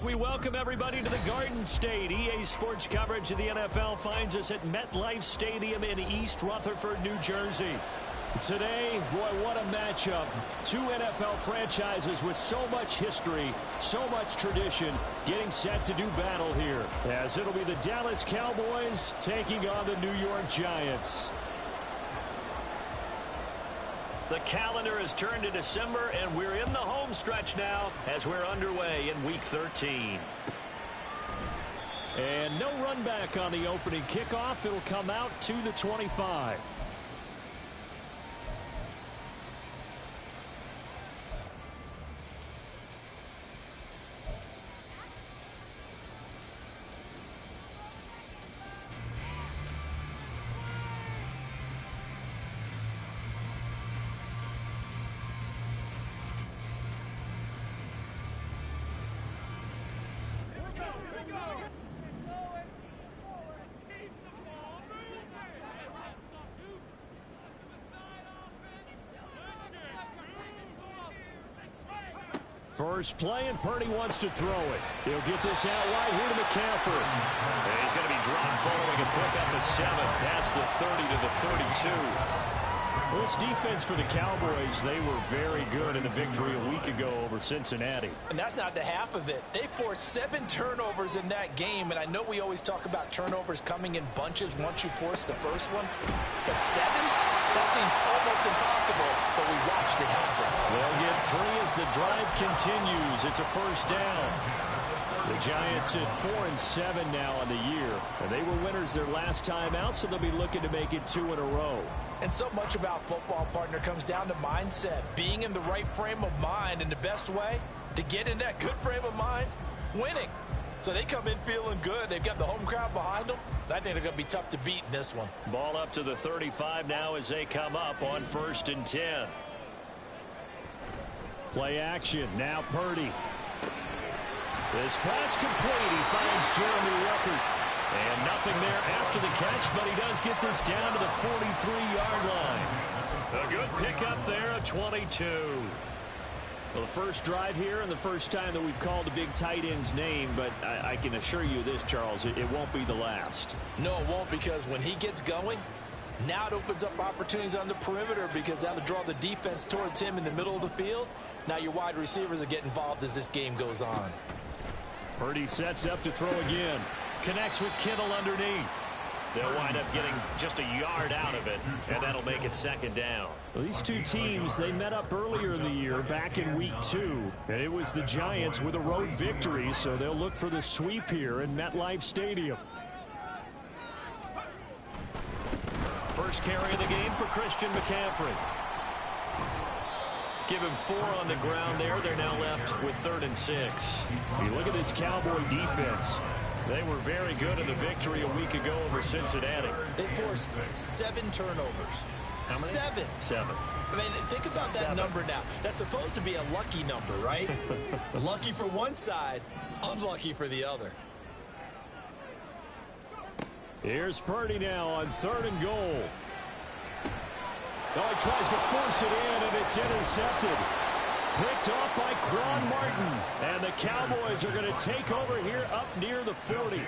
We welcome everybody to the Garden State. EA Sports coverage of the NFL finds us at MetLife Stadium in East Rutherford, New Jersey. Today, boy, what a matchup. Two NFL franchises with so much history, so much tradition, getting set to do battle here, as it'll be the Dallas Cowboys taking on the New York Giants. The calendar has turned to December, and we're in the home stretch now as we're underway in Week 13. And no run back on the opening kickoff. It'll come out to the 25. First play, and Purdy wants to throw it. He'll get this out wide here to McCaffrey. And he's going to be dropped following a pick up a 7 past the 30 to the 32. Well, this defense for the Cowboys, they were very good in the victory a week ago over Cincinnati. And that's not the half of it. They forced 7 turnovers in that game, and I know we always talk about turnovers coming in bunches once you force the first one. But 7? That seems almost impossible, but we watched it happen. They'll get 3 as the drive continues. It's a first down. The Giants at 4-7 now on the year. And they were winners their last time out, so they'll be looking to make it 2 in a row. And so much about football, partner, comes down to mindset. Being in the right frame of mind, and the best way to get in that good frame of mind, winning. So they come in feeling good. They've got the home crowd behind them. I think they're going to be tough to beat in this one. Ball up to the 35 now as they come up on 1st and 10. Play action. Now Purdy. This pass complete. He finds Jeremy Ruckert. And nothing there after the catch, but he does get this down to the 43-yard line. A good pickup there, a 22. Well, the first drive here and the first time that we've called a big tight end's name, but I can assure you this, Charles, it won't be the last. No, it won't, because when he gets going, now it opens up opportunities on the perimeter because that'll draw the defense towards him in the middle of the field. Now your wide receivers will get involved as this game goes on. Purdy sets up to throw again. Connects with Kittle underneath. They'll wind up getting just a yard out of it, and that'll make it 2nd down. Well, these two teams, they met up earlier in the year, back in Week 2, and it was the Giants with a road victory, so they'll look for the sweep here in MetLife Stadium. First carry of the game for Christian McCaffrey. Give him 4 on the ground there. They're now left with 3rd and 6. You look at this Cowboy defense. They were very good in the victory a week ago over Cincinnati. They forced 7 turnovers. How many? 7. 7. I mean, think about 7. That number now. That's supposed to be a lucky number, right? Lucky for one side, unlucky for the other. Here's Purdy now on 3rd and goal. Oh, he tries to force it in, and it's intercepted. Picked off by Quan Martin. And the Cowboys are going to take over here up near the 40.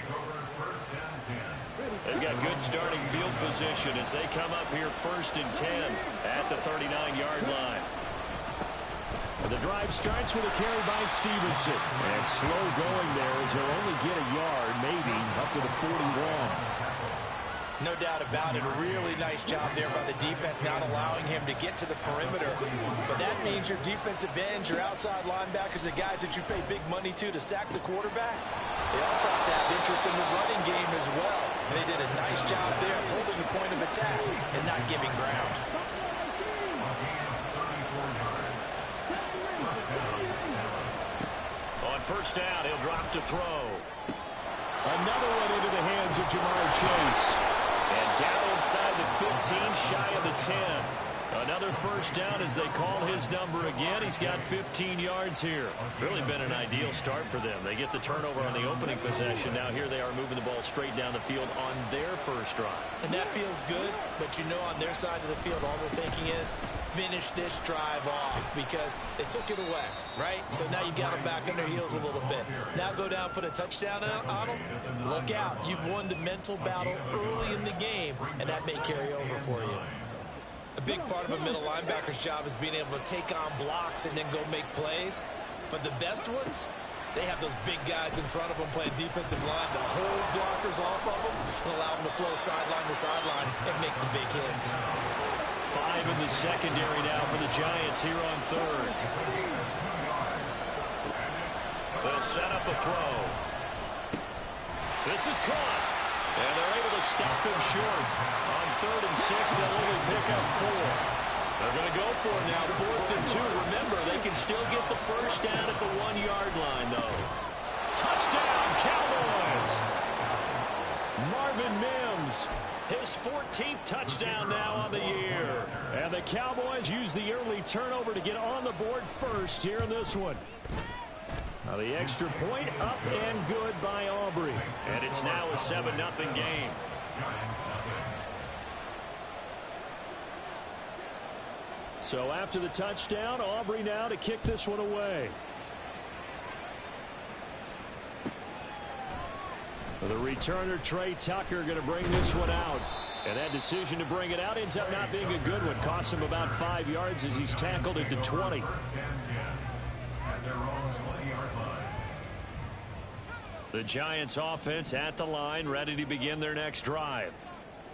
They've got good starting field position as they come up here 1st and 10 at the 39-yard line. The drive starts with a carry by Stevenson. And slow going there as he'll only get a yard, maybe, up to the 41. No doubt about it. A really nice job there by the defense, not allowing him to get to the perimeter. But that means your defensive ends, your outside linebackers, the guys that you pay big money to sack the quarterback, they also have to have interest in the running game as well. And they did a nice job there holding the point of attack and not giving ground. On 1st down, he'll drop to throw. Another one into the hands of Jamar Chase. And down inside the 15, shy of the 10. Another first down as they call his number again. He's got 15 yards here. Really been an ideal start for them. They get the turnover on the opening possession. Now here they are moving the ball straight down the field on their first drive. And that feels good, but you know on their side of the field all they're thinking is finish this drive off because they took it away, right? So now you've got them back on their heels a little bit. Now go down, put a touchdown on them. Look out. You've won the mental battle early in the game, and that may carry over for you. A big part of a middle linebacker's job is being able to take on blocks and then go make plays. But the best ones, they have those big guys in front of them playing defensive line to hold blockers off of them and allow them to flow sideline to sideline and make the big hits. 5 in the secondary now for the Giants here on third. They'll set up a throw. This is caught. And they're able to stop him short. On 3rd and 6, they'll only pick up 4. They're going to go for it now, 4th and 2. Remember, they can still get the first down at the 1-yard line, though. Touchdown, Cowboys! Marvin Mims, his 14th touchdown now on the year. And the Cowboys use the early turnover to get on the board first here in this one. Now the extra point up and good by Aubrey. And it's now a 7-0 game. So after the touchdown, Aubrey now to kick this one away. The returner, Trey Tucker, going to bring this one out. And that decision to bring it out ends up not being a good one. Costs him about 5 yards as he's tackled at the 20. The Giants offense at the line, ready to begin their next drive.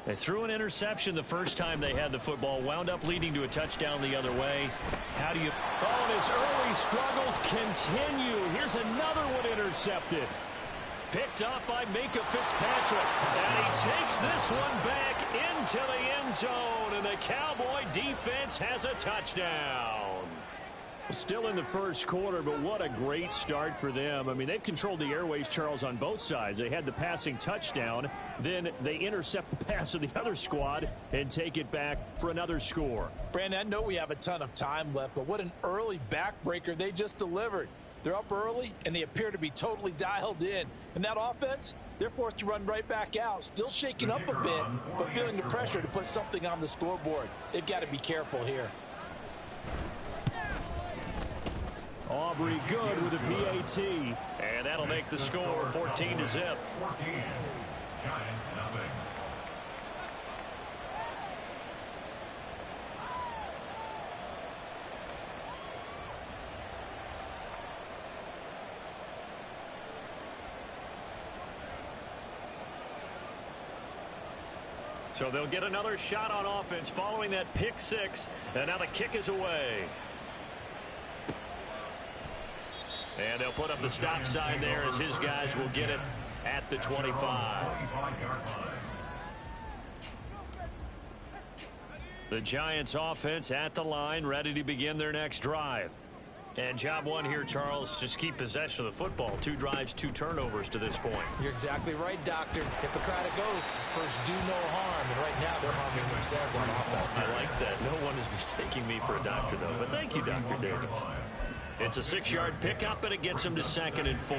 They threw an interception the first time they had the football, wound up leading to a touchdown the other way. How do you... Oh, and his early struggles continue. Here's another one intercepted. Picked up by Minka Fitzpatrick. And he takes this one back into the end zone. And the Cowboy defense has a touchdown. Still in the first quarter, but what a great start for them. I mean, they've controlled the airways, Charles, on both sides. They had the passing touchdown. Then they intercept the pass of the other squad and take it back for another score. Brandon, I know we have a ton of time left, but what an early backbreaker they just delivered. They're up early, and they appear to be totally dialed in. And that offense, they're forced to run right back out, still shaking up a bit, but feeling the pressure to put something on the scoreboard. They've got to be careful here. Aubrey good with a PAT. And that'll make the score 14-0. So they'll get another shot on offense following that pick six. And now the kick is away. And they'll put up the stop sign there as his guys will get it at the 25. The Giants offense at the line, ready to begin their next drive. And job one here, Charles, just keep possession of the football. 2 drives, 2 turnovers to this point. You're exactly right, Doctor. Hippocratic oath. First, do no harm. And right now, they're harming themselves on offense. I like that. No one is mistaking me for a doctor, though. But thank you, Dr. Davis. It's a 6-yard pickup, and it gets him to 2nd and 4.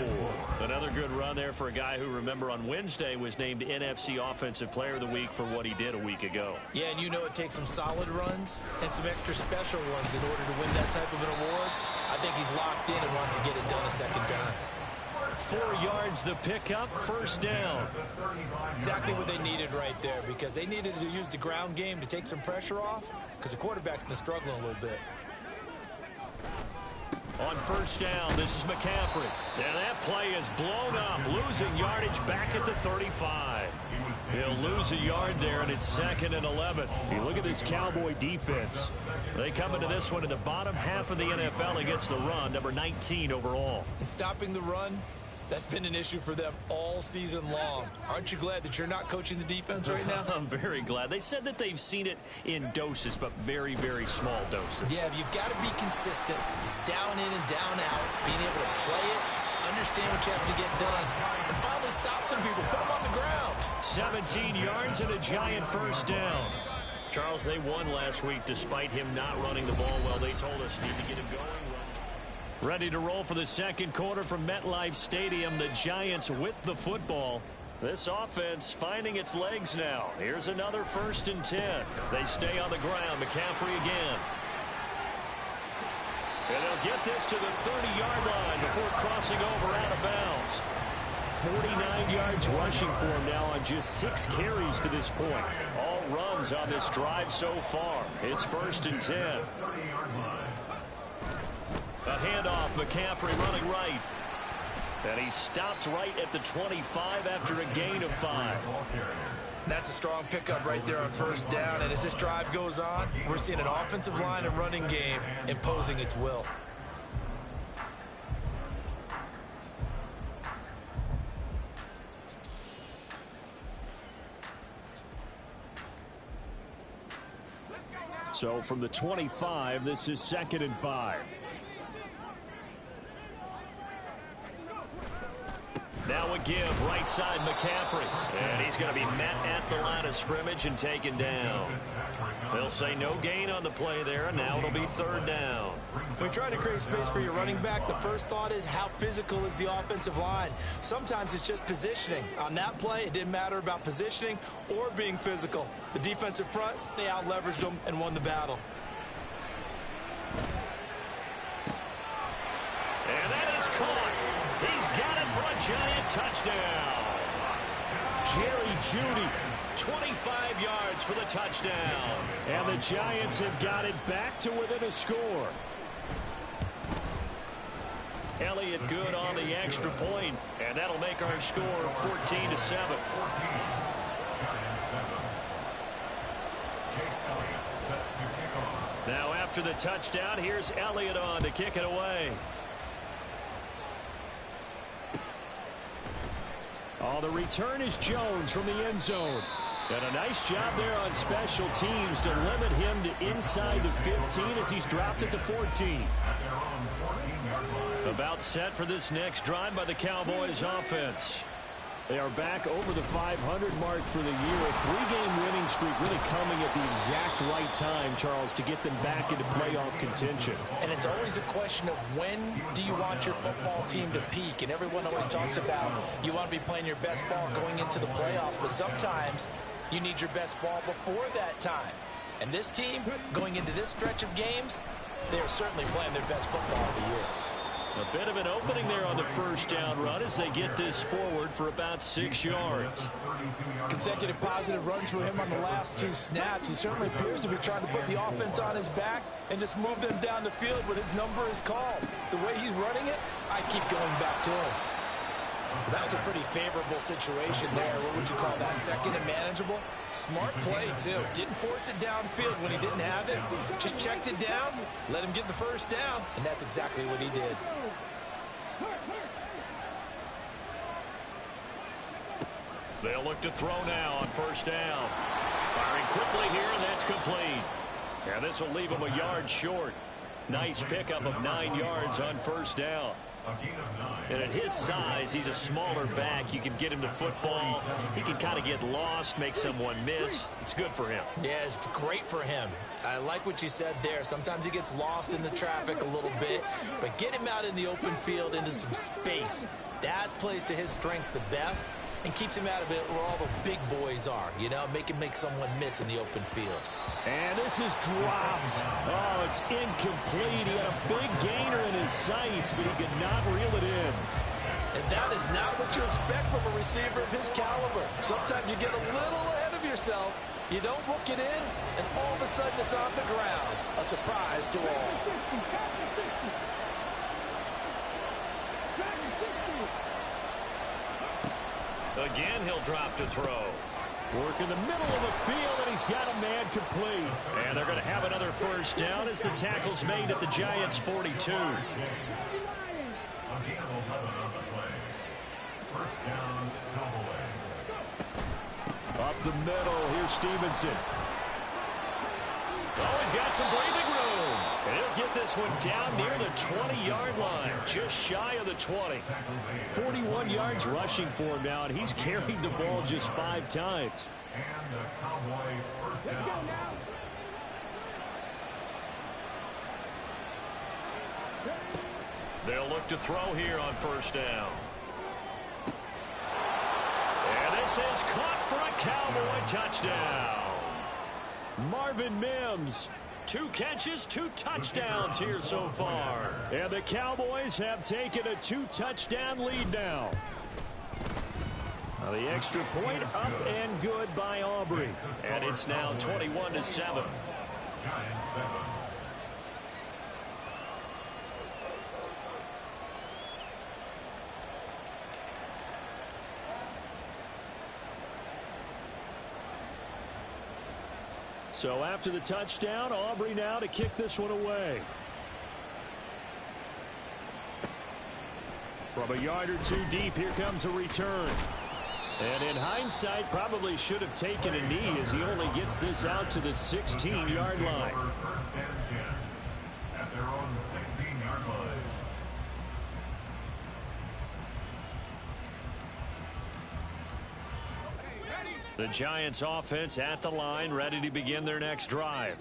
Another good run there for a guy who, remember, on Wednesday was named NFC Offensive Player of the Week for what he did a week ago. Yeah, and you know it takes some solid runs and some extra special ones in order to win that type of an award. I think he's locked in and wants to get it done a second time. 4 yards the pickup, first down. Exactly what they needed right there, because they needed to use the ground game to take some pressure off, because the quarterback's been struggling a little bit. On first down, this is McCaffrey. And that play is blown up, losing yardage back at the 35. He'll lose a yard there, and it's 2nd and 11. You look at this Cowboy defense. They come into this one in the bottom half of the NFL against the run, number 19 overall. And stopping the run, that's been an issue for them all season long. Aren't you glad that you're not coaching the defense right now? I'm very glad. They said that they've seen it in doses, but very, very small doses. Yeah, you've got to be consistent. It's down in and down out, being able to play it, understand what you have to get done, and finally stop some people, put them on the ground. 17 yards and a Giant first down. Charles, they won last week despite him not running the ball well. They told us need to get him going. Ready to roll for the second quarter from MetLife Stadium. The Giants with the football. This offense finding its legs now. Here's another 1st and 10. They stay on the ground. McCaffrey again. And they'll get this to the 30-yard line before crossing over out of bounds. 49 yards rushing for him now on just 6 carries to this point. All runs on this drive so far. It's 1st and 10. A handoff, McCaffrey running right. And he stopped right at the 25 after a gain of 5. That's a strong pickup right there on 1st down. And as this drive goes on, we're seeing an offensive line and running game imposing its will. So from the 25, this is 2nd and 5. Now a give, right side McCaffrey. And he's going to be met at the line of scrimmage and taken down. They'll say no gain on the play there, and now it'll be 3rd down. When you're trying to create space for your running back, the first thought is how physical is the offensive line. Sometimes it's just positioning. On that play, it didn't matter about positioning or being physical. The defensive front, they out-leveraged them and won the battle. And that is caught. He's got it for a Giant touchdown. Jerry Jeudy, 25 yards for the touchdown. And the Giants have got it back to within a score. Elliott good on the extra point, and that'll make our score 14-7. Now after the touchdown, here's Elliott on to kick it away. Oh, the return is Jones from the end zone. And a nice job there on special teams to limit him to inside the 15 as he's dropped at the 14. About set for this next drive by the Cowboys offense. They are back over the 500 mark for the year. A 3-game winning streak really coming at the exact right time, Charles, to get them back into playoff contention. And it's always a question of when do you want your football team to peak? And everyone always talks about you want to be playing your best ball going into the playoffs, but sometimes you need your best ball before that time. And this team, going into this stretch of games, they're certainly playing their best football of the year. A bit of an opening there on the 1st down run as they get this forward for about 6 yards. Consecutive positive runs for him on the last 2 snaps. He certainly appears to be trying to put the offense on his back and just move them down the field when his number is called. The way he's running it, I keep going back to him. That was a pretty favorable situation there. What would you call that? 2nd and manageable? Smart play, too. Didn't force it downfield when he didn't have it. Just checked it down, let him get the 1st down, and that's exactly what he did. They'll look to throw now on 1st down. Firing quickly here, and that's complete. And this will leave him a yard short. Nice pickup of 9 yards on 1st down. And at his size, he's a smaller back. You can get him to football. He can kind of get lost, make someone miss. It's good for him. Yeah, it's great for him. I like what you said there. Sometimes he gets lost in the traffic a little bit, but get him out in the open field into some space. That plays to his strengths the best and keeps him out of it where all the big boys are, you know, make someone miss in the open field. And this is dropped. Oh, it's incomplete. He had a big gainer in his sights, but he could not reel it in. And that is not what you expect from a receiver of his caliber. Sometimes you get a little ahead of yourself, you don't hook it in, and all of a sudden it's on the ground. A surprise to all. Again, he'll drop to throw. Work in the middle of the field, and he's got a man complete. And they're going to have another 1st down as the tackle's made at the Giants' 42. Up the middle, here's Stevenson. Oh, he's got some breathing room. And he'll get this one down near the 20-yard line, just shy of the 20. 41 yards rushing for him now, and he's carried the ball just 5 times. And the Cowboy first down. They'll look to throw here on first down. And this is caught for a Cowboy touchdown. Marvin Mims, 2 catches, 2 touchdowns here so far. And the Cowboys have taken a 2-touchdown lead now. Now the extra point up and good by Aubrey. And it's now 21-7. Giants 7. So after the touchdown, Aubrey now to kick this one away. From a yard or 2 deep, here comes a return. And in hindsight, probably should have taken a knee as he only gets this out to the 16-yard line. First and 10 at their own 16-yard line. The Giants offense at the line, ready to begin their next drive.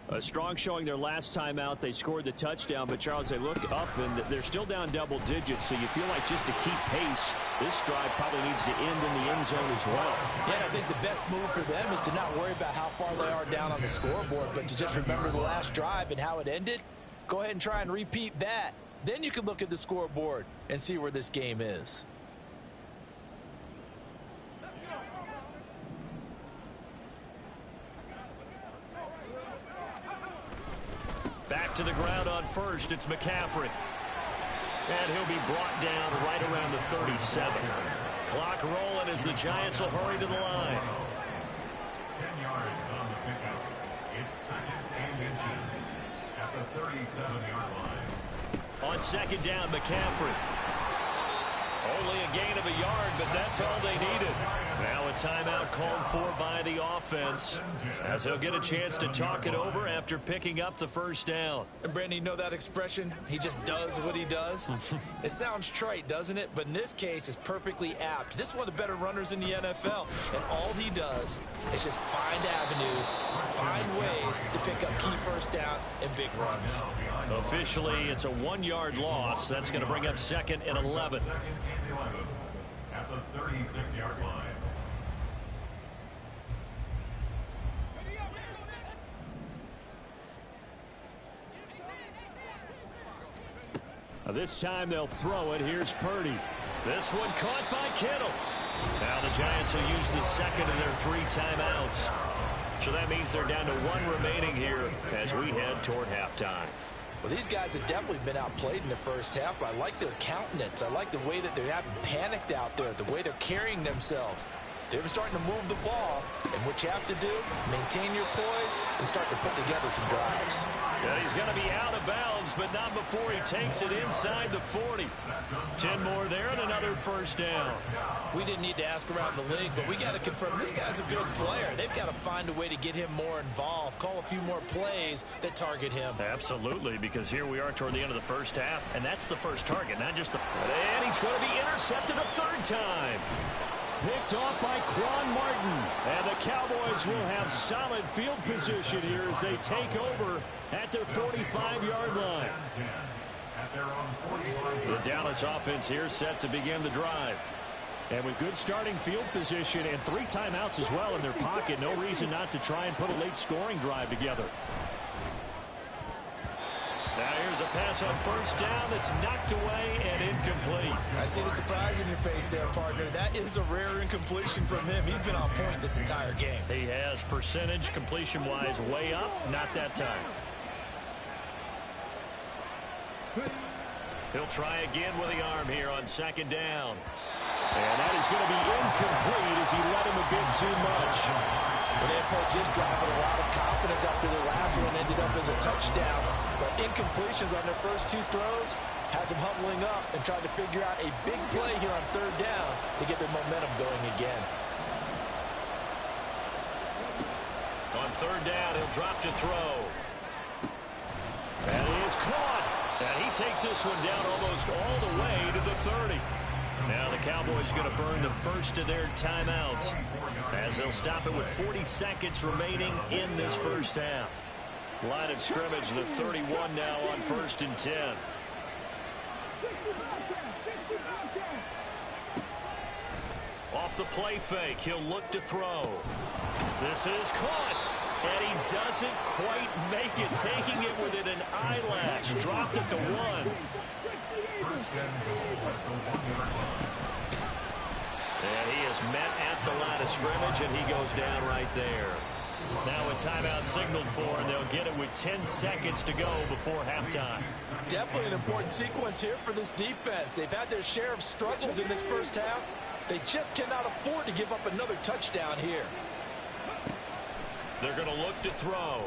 A strong showing their last time out. They scored the touchdown, but Charles, they looked up and they're still down double digits, so you feel like just to keep pace, this drive probably needs to end in the end zone as well. Yeah, I think the best move for them is to not worry about how far they are down on the scoreboard, but to just remember the last drive and how it ended. Go ahead and try and repeat that. Then you can look at the scoreboard and see where this game is. Back to the ground on first, it's McCaffrey. And he'll be brought down right around the 37. Clock rolling as the Giants will hurry to the line. 10 yards on the pickup. It's 2nd and inches at the 37-yard line. On second down, McCaffrey. Only a gain of a yard, but that's all they needed. Now a timeout called for by the offense, as he'll get a chance to talk it over after picking up the first down. And Brandon, you know that expression? He just does what he does. It sounds trite, doesn't it? But in this case, it's perfectly apt. This is one of the better runners in the NFL, and all he does is just find avenues, find ways to pick up key first downs and big runs. Officially, it's a 1-yard loss. That's going to bring up 2nd and 11. 2nd and 11 at the 36-yard line. This time they'll throw it. Here's Purdy. This one caught by Kittle. Now the Giants will use the 2nd of their 3 timeouts. So that means they're down to 1 remaining here as we head toward halftime. Well, these guys have definitely been outplayed in the first half, but I like their countenance. I like the way that they haven't panicked out there, the way they're carrying themselves. They're starting to move the ball, and what you have to do, maintain your poise and start to put together some drives. Yeah, he's going to be out of bounds, but not before he takes it inside the 40. 10 more there and another first down. We didn't need to ask around the league, but we got to confirm this guy's a good player. They've got to find a way to get him more involved, call a few more plays that target him. Absolutely, because here we are toward the end of the first half, and that's the first target, not just the... And he's going to be intercepted a 3rd time. Picked off by Quan Martin. And the Cowboys will have solid field position here as they take over at their 45-yard line. The Dallas offense here set to begin the drive. And with good starting field position and 3 timeouts as well in their pocket, no reason not to try and put a late scoring drive together. Now here's a pass on first down that's knocked away and incomplete. I see the surprise in your face there, partner. That is a rare incompletion from him. He's been on point this entire game. He has percentage completion-wise way up, not that time. He'll try again with the arm here on 2nd down. And that is going to be incomplete as he let him a bit too much. Well, they approached this drive with a lot of confidence after the last one ended up as a touchdown. But incompletions on their first 2 throws has them huddling up and trying to figure out a big play here on 3rd down to get their momentum going again. On 3rd down, he'll drop to throw. And he is caught. And he takes this one down almost all the way to the 30. Now the Cowboys going to burn the first of their timeouts as they'll stop it with 40 seconds remaining in this first half. Line of scrimmage, the 31 now on 1st and 10. Off the play fake, he'll look to throw. This is caught, and he doesn't quite make it, taking it within an eyelash. Dropped at the 1. And he is met at the line of scrimmage, and he goes down right there. Now a timeout signaled for, and they'll get it with 10 seconds to go before halftime. Definitely an important sequence here for this defense. They've had their share of struggles in this first half. They just cannot afford to give up another touchdown here. They're going to look to throw.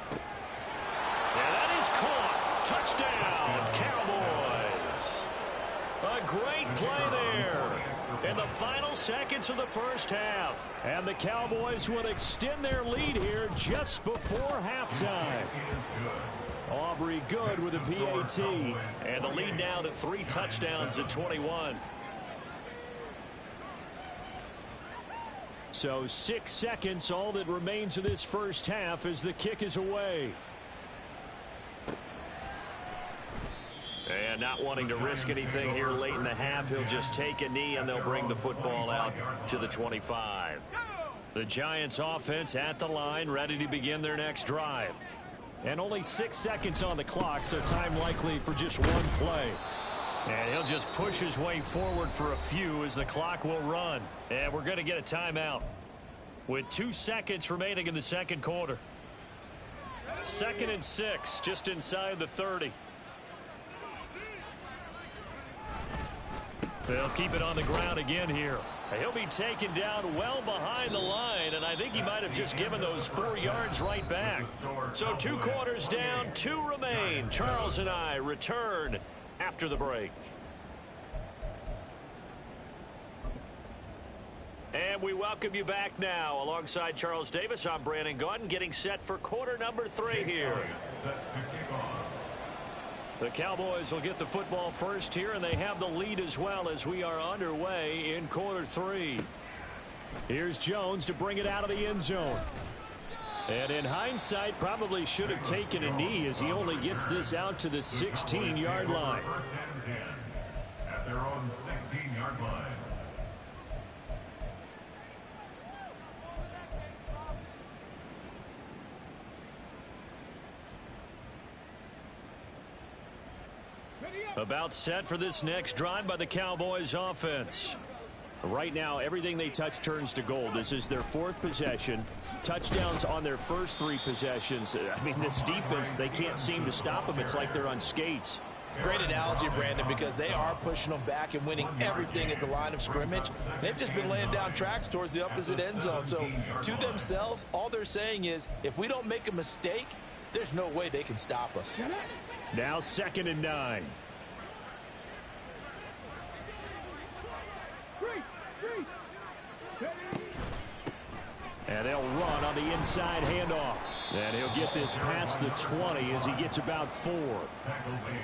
And that is caught. Touchdown, Cowboys. A great play there in the final seconds of the first half. And the Cowboys would extend their lead here just before halftime. Aubrey Good with a PAT. And the lead now to 3 touchdowns at 21. So 6 seconds, all that remains of this first half as the kick is away. And not wanting to risk anything here late in the half, he'll just take a knee and they'll bring the football out to the 25. The Giants offense at the line, ready to begin their next drive. And only 6 seconds on the clock, so time likely for just one play. And he'll just push his way forward for a few as the clock will run. And we're going to get a timeout with 2 seconds remaining in the second quarter. 2nd and 6, just inside the 30. They'll keep it on the ground again here. He'll be taken down well behind the line, and I think he might have just given those 4 yards right back. So 2 quarters down, 2 remain. Charles and I return after the break. And we welcome you back now. Alongside Charles Davis, I'm Brandon Gaudin, getting set for quarter number 3 here. The Cowboys will get the football first here, and they have the lead as well as we are underway in quarter 3. Here's Jones to bring it out of the end zone. And in hindsight, probably should have taken a knee as he only gets this out to the 16-yard line. First and 10 at their own 16-yard line. About set for this next drive by the Cowboys offense. Right now, everything they touch turns to gold. This is their 4th possession. Touchdowns on their first 3 possessions. I mean, this defense, they can't seem to stop them. It's like they're on skates. Great analogy, Brandon, because they are pushing them back and winning everything at the line of scrimmage. They've just been laying down tracks towards the opposite end zone. So to themselves, all they're saying is, if we don't make a mistake, there's no way they can stop us. Now 2nd and 9. And they'll run on the inside handoff. And he'll get this past the 20 as he gets about 4.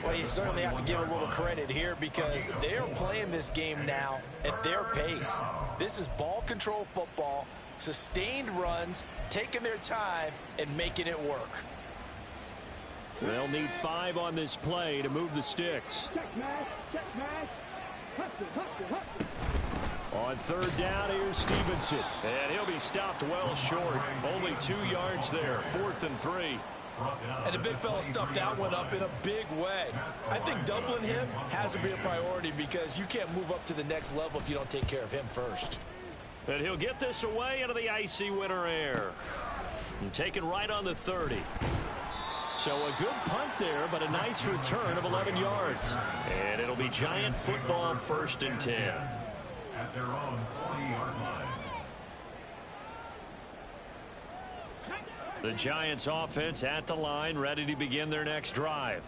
Well, you certainly have to give a little credit here because they're playing this game now at their pace. This is ball control football, sustained runs, taking their time, and making it work. They'll need 5 on this play to move the sticks. On 3rd down, here's Stevenson. And he'll be stopped well short. Only 2 yards there. 4th and 3. And the big fella stuffed that one up in a big way. I think doubling him has to be a priority because you can't move up to the next level if you don't take care of him first. And he'll get this away into the icy winter air. And taken right on the 30. So a good punt there, but a nice return of 11 yards. And it'll be Giant football 1st and 10. At their own 40-yard line. The Giants offense at the line, ready to begin their next drive.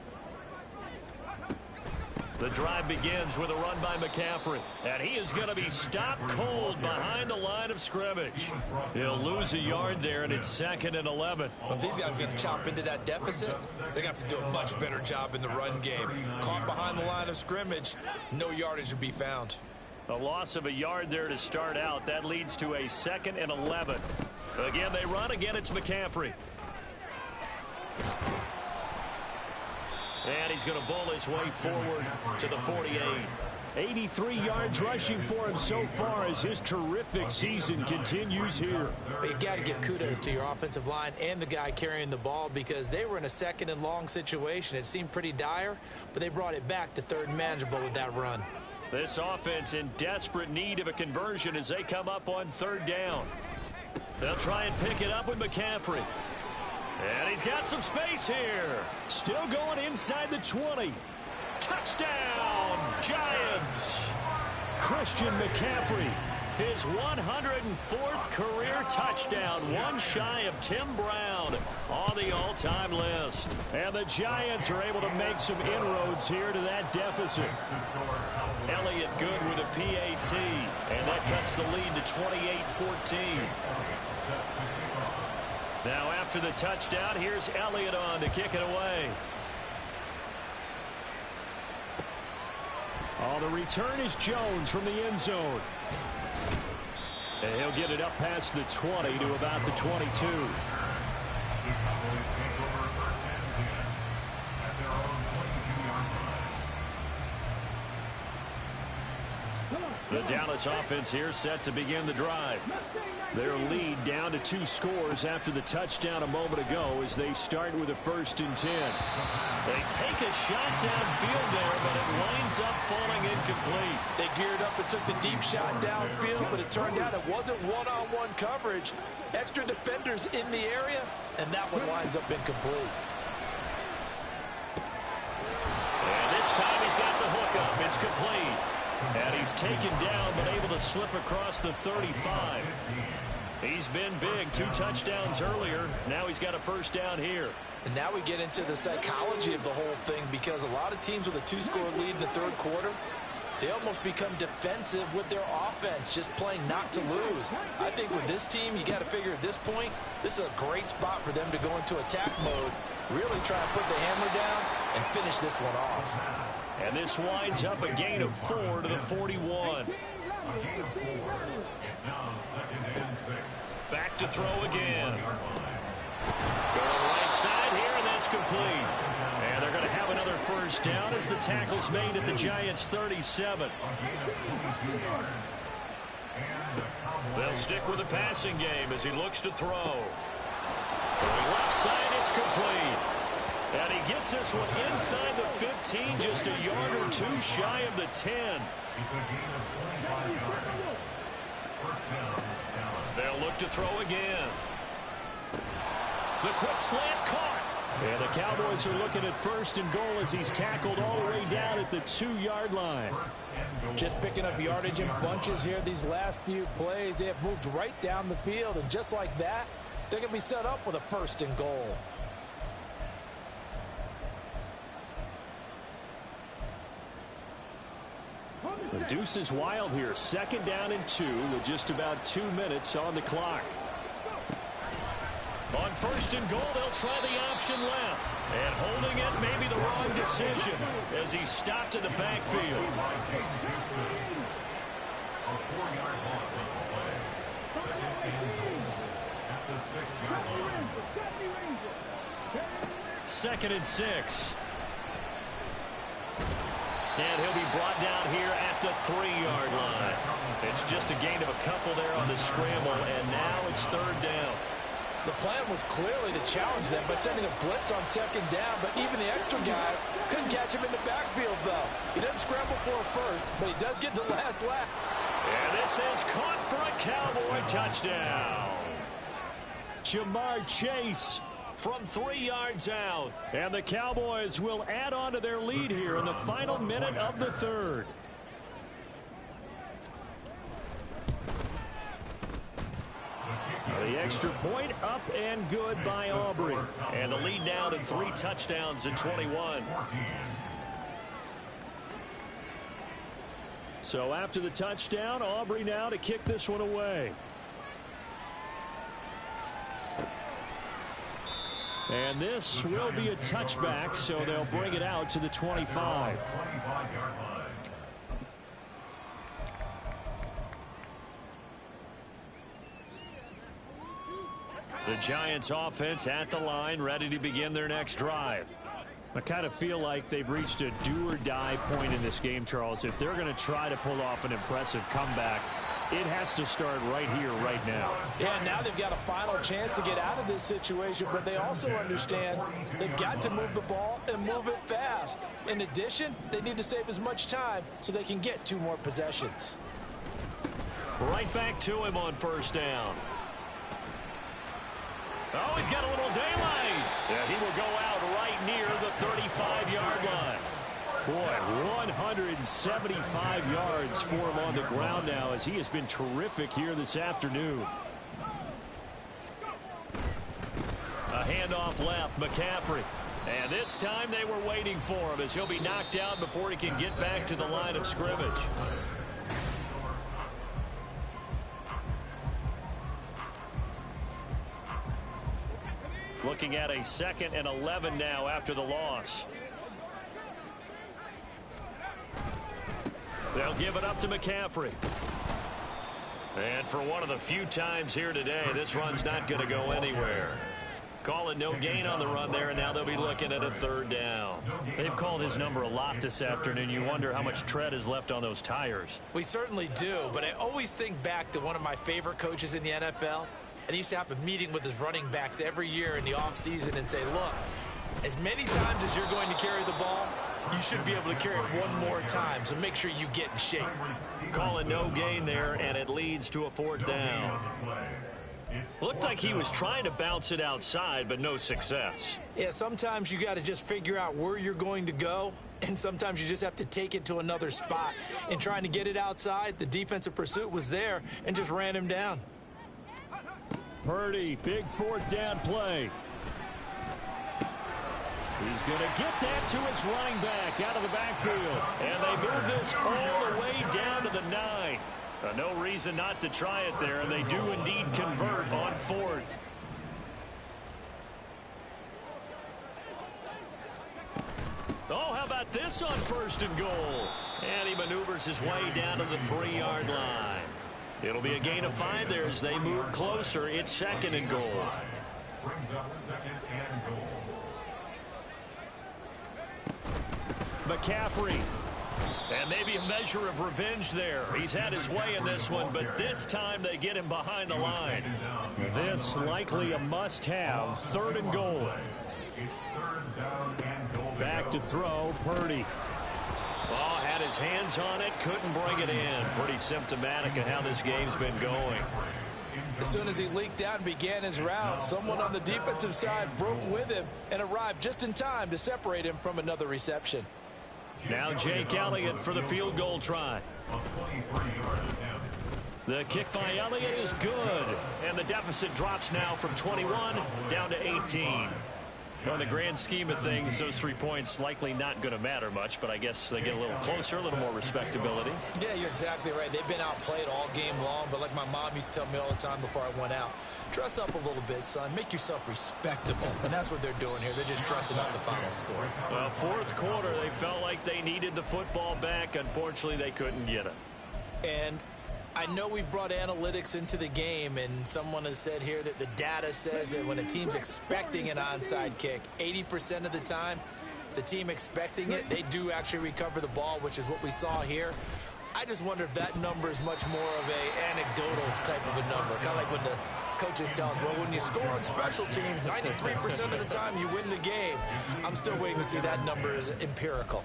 The drive begins with a run by McCaffrey. And he is going to be stopped cold behind the line of scrimmage. He'll lose a yard there, and it's 2nd and 11. Well, if these guys are going to chop into that deficit, they got to do a much better job in the run game. Caught behind the line of scrimmage, no yardage would be found. A loss of a yard there to start out. That leads to a 2nd and 11. Again, they run. Again, it's McCaffrey. And he's going to bowl his way forward to the 48. 83 yards rushing for him so far as his terrific season continues here. You got to give kudos to your offensive line and the guy carrying the ball because they were in a 2nd and long situation. It seemed pretty dire, but they brought it back to 3rd and manageable with that run. This offense in desperate need of a conversion as they come up on 3rd down. They'll try and pick it up with McCaffrey. And he's got some space here. Still going inside the 20. Touchdown, Giants. Christian McCaffrey, his 104th career touchdown, one shy of Tim Brown on the all-time list. And the Giants are able to make some inroads here to that deficit. Elliott good with a PAT, and that cuts the lead to 28-14. Now after the touchdown, here's Elliott on to kick it away. Oh, the return is Jones from the end zone. And he'll get it up past the 20 to about the 22. The Dallas offense here set to begin the drive. Their lead down to 2 scores after the touchdown a moment ago as they start with a 1st and 10. They take a shot downfield there, but it winds up falling incomplete. They geared up and took the deep shot downfield, but it turned out it wasn't one-on-one coverage. Extra defenders in the area, and that one winds up incomplete. And this time he's got the hook up. It's complete. And he's taken down but able to slip across the 35. He's been big. 2 touchdowns earlier. Now he's got a 1st down here. And now we get into the psychology of the whole thing because a lot of teams with a 2-score lead in the 3rd quarter, they almost become defensive with their offense, just playing not to lose. I think with this team, you got to figure at this point, this is a great spot for them to go into attack mode, really try and put the hammer down and finish this one off. And this winds up a gain of 4 to the 41. Back to throw again. Going right side here, and that's complete. And they're going to have another 1st down as the tackle's made at the Giants' 37. They'll stick with the passing game as he looks to throw. Throwing left side, it's complete. And he gets this one inside the 15, just a yard or 2 shy of the 10. They'll look to throw again. The quick slant caught. And the Cowboys are looking at 1st and goal as he's tackled all the way down at the 2-yard line. Just picking up yardage in bunches here these last few plays. They have moved right down the field, and just like that, they're going to be set up with a 1st and goal. The deuce is wild here. 2nd down and 2 with just about 2 minutes on the clock. On 1st and goal, they'll try the option left. And holding it may be the wrong decision as he stopped in the backfield. A 4-yard loss on the play. 2nd and goal at the 6-yard line. 2nd and 6. And he'll be brought down here at the 3-yard line. It's just a gain of a couple there on the scramble, and now it's 3rd down. The plan was clearly to challenge them by sending a blitz on 2nd down, but even the extra guys couldn't catch him in the backfield, though. He didn't scramble for a 1st, but he does get the last lap. And this is caught for a Cowboy touchdown. Jamar Chase from 3 yards out. And the Cowboys will add on to their lead here in the final minute of the 3rd. The extra point up and good by Aubrey. And the lead now to 3 touchdowns in 21. So after the touchdown, Aubrey now to kick this one away. And this will be a touchback, so they'll bring it out to the 25. The Giants offense at the line, ready to begin their next drive. I kind of feel like they've reached a do-or-die point in this game, Charles. If they're going to try to pull off an impressive comeback, it has to start right here, right now. Yeah, now they've got a final chance to get out of this situation, but they also understand they've got to move the ball and move it fast. In addition, they need to save as much time so they can get 2 more possessions. Right back to him on first down. Oh, he's got a little daylight. Yeah, he will go out right near the 35-yard line. Boy, 175 yards for him on the ground now as he has been terrific here this afternoon. A handoff left, McCaffrey. And this time they were waiting for him as he'll be knocked out before he can get back to the line of scrimmage. Looking at a 2nd and 11 now after the loss. They'll give it up to McCaffrey. And for one of the few times here today, this run's not going to go anywhere. Call it no gain on the run there, and now they'll be looking at a 3rd down. They've called his number a lot this afternoon. You wonder how much tread is left on those tires. We certainly do, but I always think back to one of my favorite coaches in the NFL. And he used to have a meeting with his running backs every year in the offseason and say, look, as many times as you're going to carry the ball, you should be able to carry it one more time, so make sure you get in shape. Call it no gain there, and it leads to a 4th down. Looked like he was trying to bounce it outside, but no success. Yeah, sometimes you got to just figure out where you're going to go, and sometimes you just have to take it to another spot. And trying to get it outside, the defensive pursuit was there and just ran him down. Purdy, big 4th down play. He's going to get that to his running back out of the backfield. And they move this all the way down to the 9. No reason not to try it there, and they do indeed convert on 4th. Oh, how about this on 1st and goal? And he maneuvers his way down to the 3-yard line. It'll be a gain of 5 there as they move closer. It's 2nd and goal. Brings up 2nd and goal. McCaffrey. And maybe a measure of revenge there. He's had his way in this one, but this time they get him behind the line. This likely a must-have. 3rd and goal. It's 3rd down and goal. Back to throw, Purdy. Oh, had his hands on it, couldn't bring it in. Pretty symptomatic of how this game's been going. As soon as he leaked out and began his route, someone on the defensive side broke with him and arrived just in time to separate him from another reception. Now Jake Elliott for the field goal try. The kick by Elliott is good, and the deficit drops now from 21 down to 18. Well, in the grand scheme of things, those 3 points likely not going to matter much, but I guess they get a little closer, a little more respectability. Yeah, you're exactly right. They've been outplayed all game long, but like my mom used to tell me all the time before I went out, dress up a little bit, son. Make yourself respectable. And that's what they're doing here. They're just dressing up the final score. Well, 4th quarter, they felt like they needed the football back. Unfortunately, they couldn't get it. And I know we brought analytics into the game, and someone has said here that the data says that when a team's expecting an onside kick, 80% of the time, the team expecting it, they do actually recover the ball, which is what we saw here. I just wonder if that number is much more of a anecdotal type of a number, kind of like when the coaches tell us, well, when you score on special teams, 93% of the time you win the game. I'm still waiting to see that number is empirical.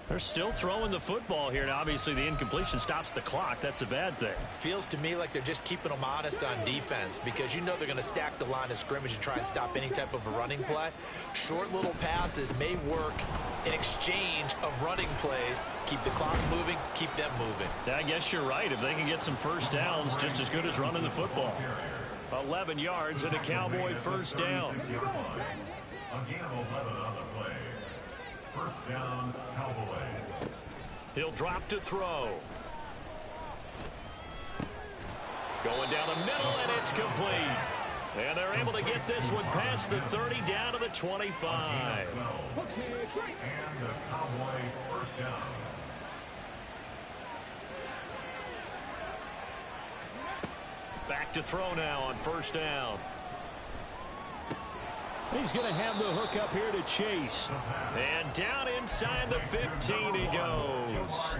They're still throwing the football here, and obviously the incompletion stops the clock. That's a bad thing. Feels to me like they're just keeping them honest on defense because you know they're going to stack the line of scrimmage and try and stop any type of a running play. Short little passes may work in exchange of running plays. Keep the clock moving, keep them moving. I guess you're right. If they can get some first downs, just as good as running the football. 11 yards and a Cowboy first down. A gain of 11 on the play. First down, Cowboys. He'll drop to throw. Going down the middle, and it's complete. And they're able to get this one past the 30 down to the 25. And the Cowboy first down. Back to throw now on first down. He's going to have the hook up here to Chase. And down inside the 15 he goes.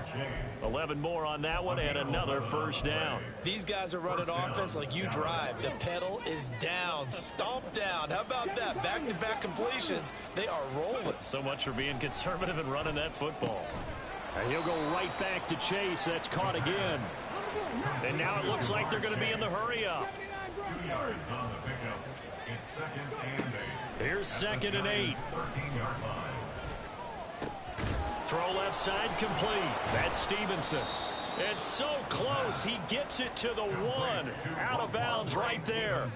11 more on that one and another first down. These guys are running offense like you drive. The pedal is down, stomped down. How about that? Back-to-back completions. They are rolling. So much for being conservative and running that football. And he'll go right back to Chase. That's caught again. And now it looks like they're going to be in the hurry up. 2 yards on the pickup. It's 2nd and 8. Here's 2nd and 8. 13-yard line. Throw left side complete. That's Stevenson. It's so close. He gets it to the 1. Out of bounds right there.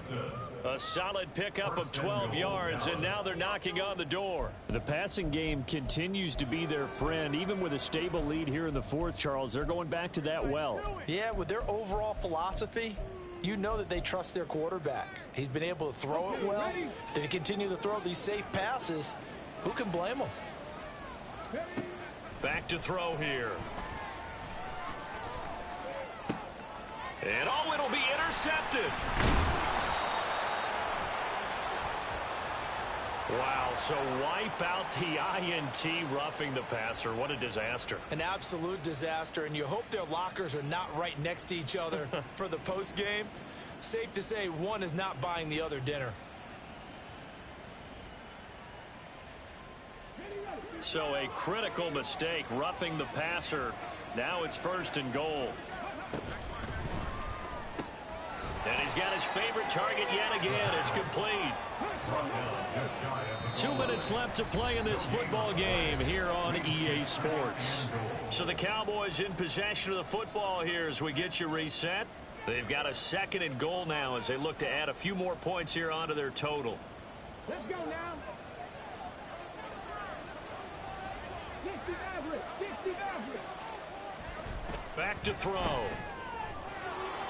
A solid pickup of 12 yards, and now they're knocking on the door. The passing game continues to be their friend. Even with a stable lead here in the 4th, Charles, they're going back to that well. Yeah, with their overall philosophy, you know that they trust their quarterback. He's been able to throw it well. They continue to throw these safe passes. Who can blame them? Back to throw here. And oh, it'll be intercepted. Wow, so wipe out the INT, roughing the passer. What a disaster. An absolute disaster, and you hope their lockers are not right next to each other for the post game. Safe to say one is not buying the other dinner. So a critical mistake, roughing the passer. Now it's 1st and goal. And he's got his favorite target yet again. It's complete. 2 minutes left to play in this football game here on EA Sports. So the Cowboys in possession of the football here as we get you reset. They've got a 2nd and goal now as they look to add a few more points here onto their total. Let's go now. 60 average. Back to throw.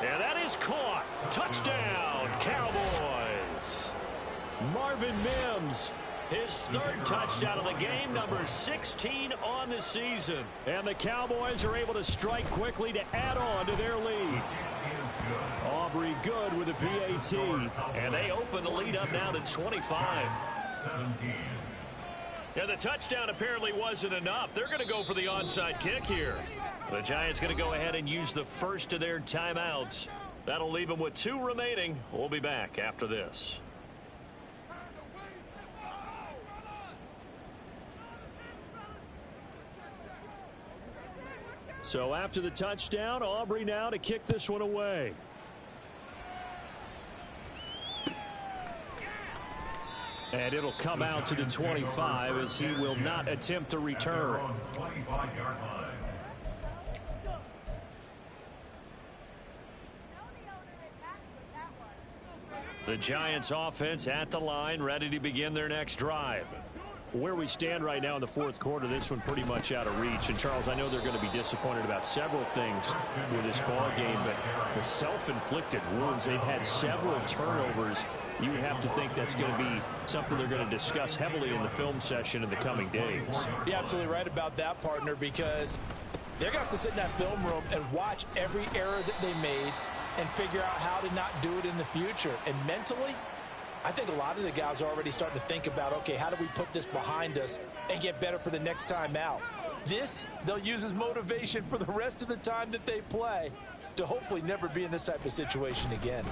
And that is caught. Touchdown, Cowboys. Marvin Mims, his 3rd touchdown of the game, number 16 on the season. And the Cowboys are able to strike quickly to add on to their lead. Aubrey good with a PAT. And they open the lead up now to 25. 17. Yeah, the touchdown apparently wasn't enough. They're going to go for the onside kick here. The Giants going to go ahead and use the first of their timeouts. That'll leave them with 2 remaining. We'll be back after this. So after the touchdown, Aubrey now to kick this one away. And it'll come out to the 25 as he will not attempt to return. 25-yard line. The Giants offense at the line, ready to begin their next drive. Where we stand right now in the 4th quarter, this one pretty much out of reach. And, Charles, I know they're going to be disappointed about several things with this ball game, but the self-inflicted wounds, they've had several turnovers. You would have to think that's going to be something they're going to discuss heavily in the film session in the coming days. You're absolutely right about that, partner, because they're going to have to sit in that film room and watch every error that they made and figure out how to not do it in the future. And mentally, I think a lot of the guys are already starting to think about, okay, how do we put this behind us and get better for the next time out? This, they'll use as motivation for the rest of the time that they play to hopefully never be in this type of situation again.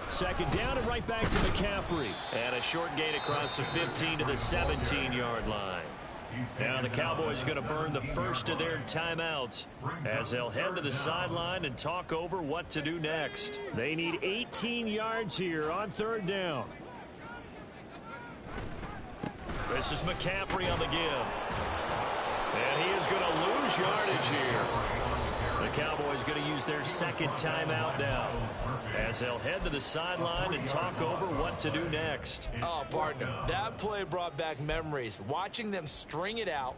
2nd down and right back to McCaffrey. And a short gain across the 15 to the 17-yard line. Now the Cowboys going to burn the first of their timeouts as they'll head to the sideline and talk over what to do next. They need 18 yards here on 3rd down. This is McCaffrey on the give. And he is going to lose yardage here. The Cowboys going to use their 2nd timeout now as they'll head to the sideline and talk over what to do next. Oh, partner, that play brought back memories. Watching them string it out,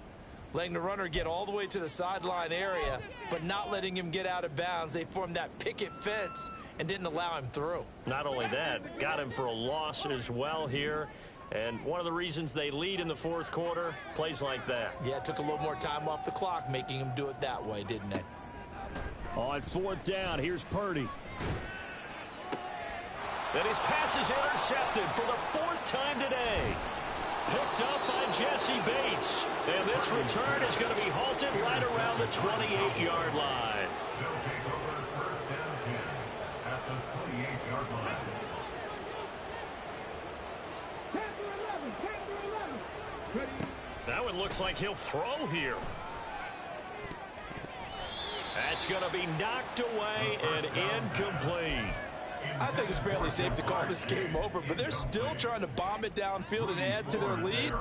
letting the runner get all the way to the sideline area, but not letting him get out of bounds. They formed that picket fence and didn't allow him through. Not only that, got him for a loss as well here. And one of the reasons they lead in the 4th quarter, plays like that. Yeah, it took a little more time off the clock, making him do it that way, didn't it? On 4th down, here's Purdy. And his pass is intercepted for the 4th time today. This return is going to be halted right around the 28-yard line. They'll take over first down 10 at the 28-yard line. That one looks like he'll throw here. That's going to be knocked away and incomplete. I think it's fairly safe to call this game over, but they're still trying to bomb it downfield and add to their lead.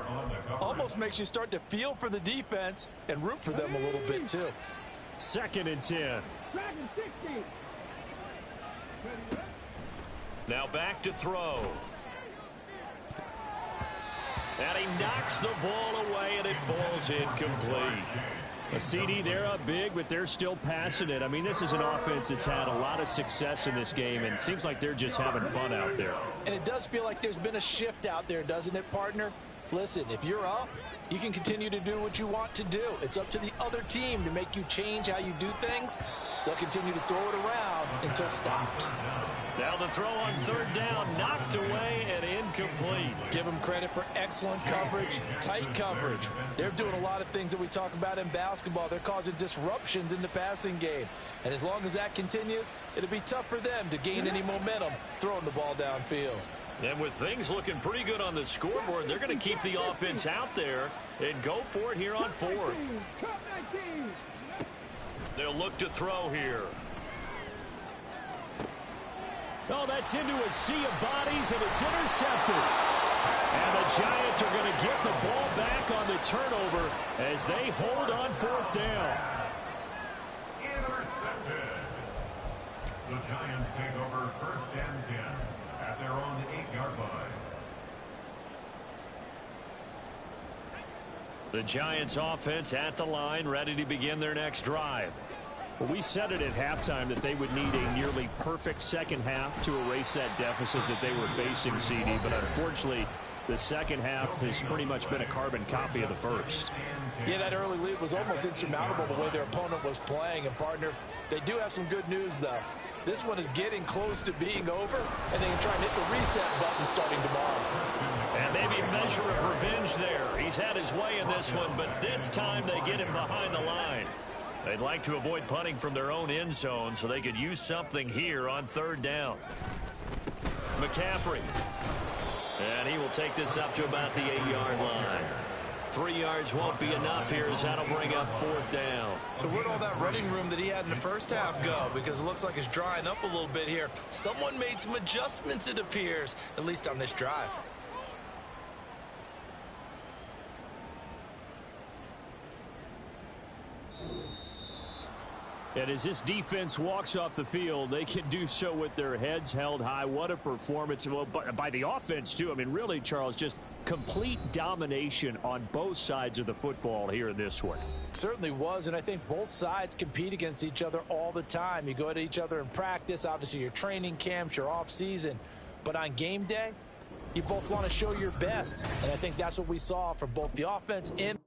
Almost makes you start to feel for the defense and root for them a little bit, too. 2nd and 10. Now back to throw. And he knocks the ball away, and it falls incomplete. A CD, they're up big, but they're still passing it. I mean, this is an offense that's had a lot of success in this game, and it seems like they're just having fun out there. And it does feel like there's been a shift out there, doesn't it, partner? Listen, if you're up, you can continue to do what you want to do. It's up to the other team to make you change how you do things. They'll continue to throw it around until stopped. Now the throw on 3rd down, knocked away and incomplete. Give them credit for excellent coverage, tight coverage. They're doing a lot of things that we talk about in basketball. They're causing disruptions in the passing game. And as long as that continues, it'll be tough for them to gain any momentum throwing the ball downfield. And with things looking pretty good on the scoreboard, they're going to keep the offense out there and go for it here on 4th. They'll look to throw here. Oh, that's into a sea of bodies, and it's intercepted. And the Giants are going to get the ball back on the turnover as they hold on 4th down. Intercepted. The Giants take over first and 10 at their own 8-yard line. The Giants offense at the line, ready to begin their next drive. Well, we said it at halftime that they would need a nearly perfect second half to erase that deficit that they were facing, CD. But unfortunately, the second half has pretty much been a carbon copy of the first. Yeah, that early lead was almost insurmountable the way their opponent was playing. And, partner, they do have some good news, though. This one is getting close to being over, and they can try and hit the reset button starting tomorrow. And maybe a measure of revenge there. He's had his way in this one, but this time they get him behind the line. They'd like to avoid punting from their own end zone so they could use something here on 3rd down. McCaffrey. And he will take this up to about the 8-yard line. 3 yards won't be enough here as that'll bring up 4th down. So where'd all that running room that he had in the first half go? Because it looks like it's drying up a little bit here. Someone made some adjustments, it appears, at least on this drive. And as this defense walks off the field, they can do so with their heads held high. What a performance by the offense, too. I mean, really, Charles, just complete domination on both sides of the football here in this one. Certainly was, and I think both sides compete against each other all the time. You go at each other in practice, obviously your training camps, your off-season. But on game day, you both want to show your best. And I think that's what we saw from both the offense and